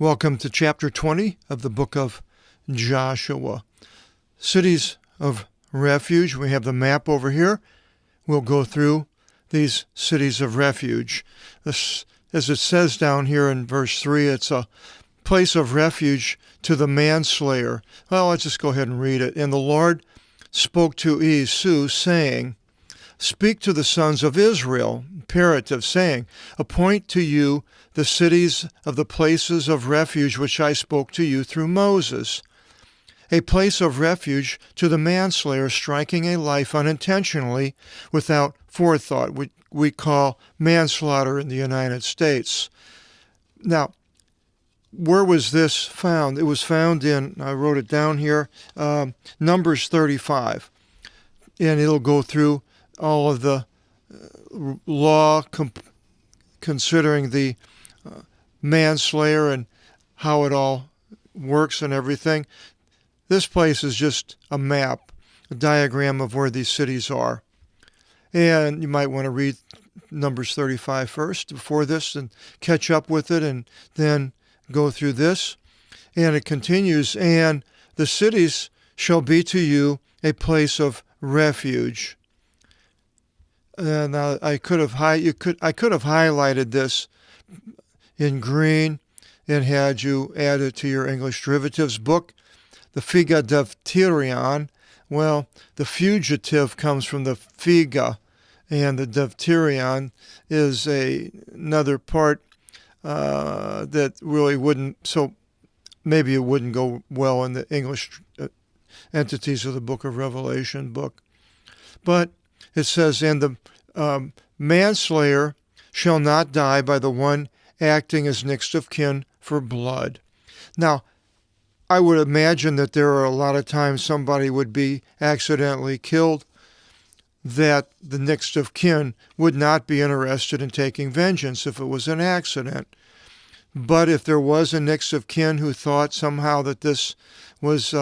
Welcome to chapter 20 of the book of Joshua. Cities of refuge. We have the map over here. We'll go through these cities of refuge. This, as it says down here in verse 3, it's a place of refuge to the manslayer. Well, let's just go ahead and read it. And the Lord spoke to Esau, saying, Speak to the sons of Israel, imperative, saying, Appoint to you the cities of the places of refuge which I spoke to you through Moses. A place of refuge to the manslayer striking a life unintentionally without forethought, which we call manslaughter in the United States. Now, where was this found? It was found in, I wrote it down here, Numbers 35. And it'll go through all of the law considering the manslayer and how it all works and everything. This place is just a map, a diagram of where these cities are. And you might want to read Numbers 35 first before this and catch up with it and then go through this. And it continues, and the cities shall be to you a place of refuge. Now I could have highlighted this in green and had you add it to your English derivatives book. The figa devterion. Well, the fugitive comes from the figa, and the devterion is another part that really wouldn't. So maybe it wouldn't go well in the English entities of the Book of Revelation book, but it says, and the manslayer shall not die by the one acting as next of kin for blood. Now, I would imagine that there are a lot of times somebody would be accidentally killed that the next of kin would not be interested in taking vengeance if it was an accident. But if there was a next of kin who thought somehow that this was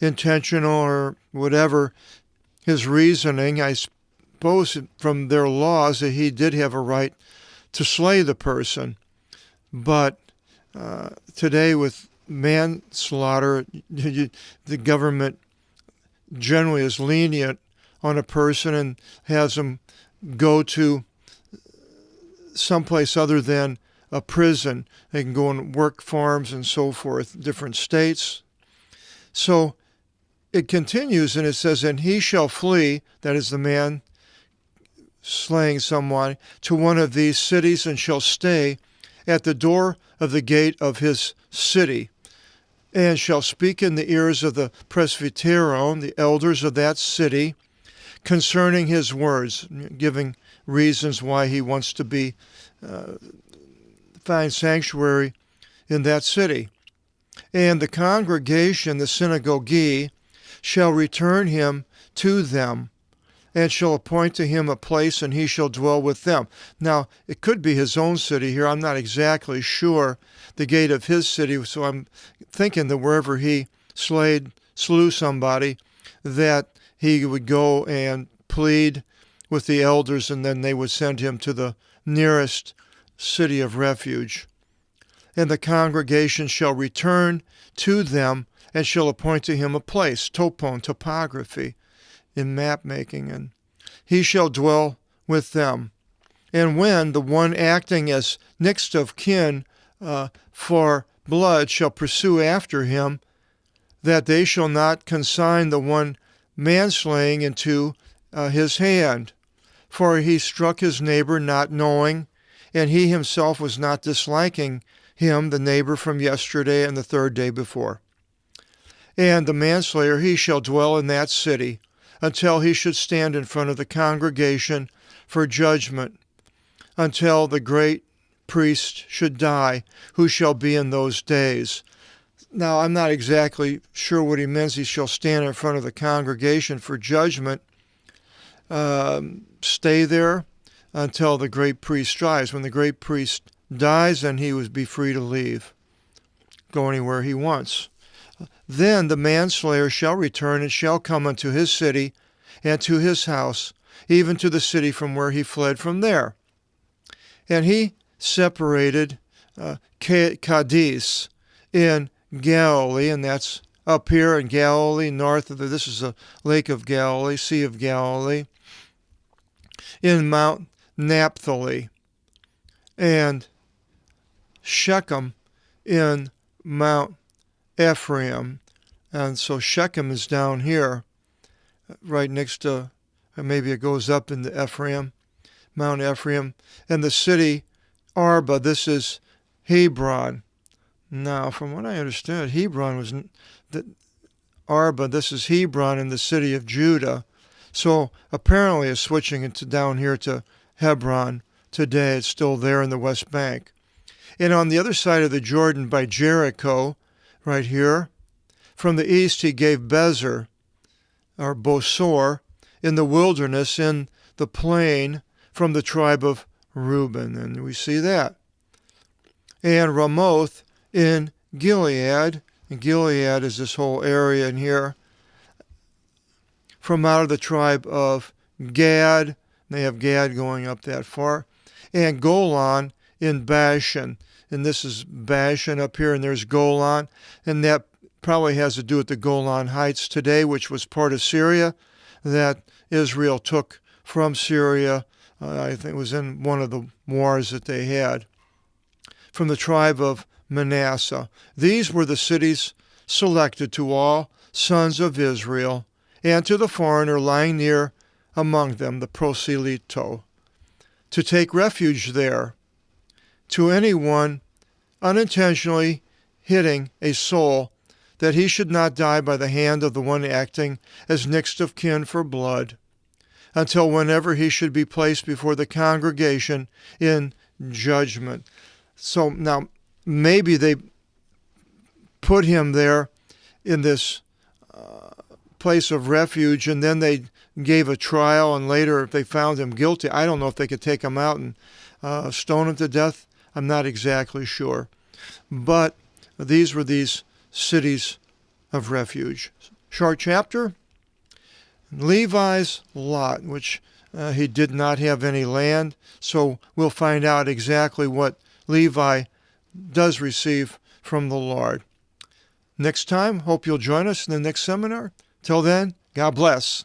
intentional or whatever, his reasoning, I suppose from their laws that he did have a right to slay the person. But today with manslaughter, the government generally is lenient on a person and has them go to someplace other than a prison. They can go and work farms and so forth, different states. So it continues and it says, and he shall flee, that is the man slaying someone, to one of these cities and shall stay at the door of the gate of his city, and shall speak in the ears of the presbyteron, the elders of that city, concerning his words, giving reasons why he wants to find sanctuary in that city. And the congregation, the synagogue, shall return him to them, and shall appoint to him a place, and he shall dwell with them. Now, it could be his own city here. I'm not exactly sure the gate of his city, so I'm thinking that wherever he slew somebody, that he would go and plead with the elders, and then they would send him to the nearest city of refuge. And the congregation shall return to them, and shall appoint to him a place, topography, in map making, and he shall dwell with them. And when the one acting as next of kin for blood shall pursue after him, that they shall not consign the one manslaying into his hand, for he struck his neighbor not knowing, and he himself was not disliking him, the neighbor from yesterday and the third day before. And the manslayer, he shall dwell in that city, until he should stand in front of the congregation for judgment, until the great priest should die, who shall be in those days. Now, I'm not exactly sure what he means. He shall stand in front of the congregation for judgment. Stay there until the great priest dies. When the great priest dies, then he would be free to leave, go anywhere he wants. Then the manslayer shall return and shall come unto his city and to his house, even to the city from where he fled from there. And he separated Cadiz in Galilee, and that's up here in Galilee, north of this is the Lake of Galilee, Sea of Galilee, in Mount Naphtali, and Shechem in Mount Ephraim. And so Shechem is down here, right next to, maybe it goes up into Ephraim, Mount Ephraim. And the city Arba, this is Hebron. Now, from what I understood, Hebron was Arba, this is Hebron in the city of Judah. So apparently it's switching it to down here to Hebron today. It's still there in the West Bank. And on the other side of the Jordan by Jericho, right here, from the east he gave Bezer, or Bosor, in the wilderness, in the plain, from the tribe of Reuben. And we see that. And Ramoth in Gilead, and Gilead is this whole area in here, from out of the tribe of Gad. They have Gad going up that far. And Golan in Bashan. And this is Bashan up here, and there's Golan. And that probably has to do with the Golan Heights today, which was part of Syria that Israel took from Syria. I think it was in one of the wars that they had. From the tribe of Manasseh. These were the cities selected to all sons of Israel, and to the foreigner lying near among them, the proselyto, to take refuge there. To anyone unintentionally hitting a soul, that he should not die by the hand of the one acting as next of kin for blood, until whenever he should be placed before the congregation in judgment. So now, maybe they put him there in this place of refuge, and then they gave a trial, and later if they found him guilty, I don't know if they could take him out and stone him to death. I'm not exactly sure. But these were these cities of refuge. Short chapter. Levi's lot, which he did not have any land, so we'll find out exactly what Levi does receive from the Lord. Next time, hope you'll join us in the next seminar. Till then, God bless.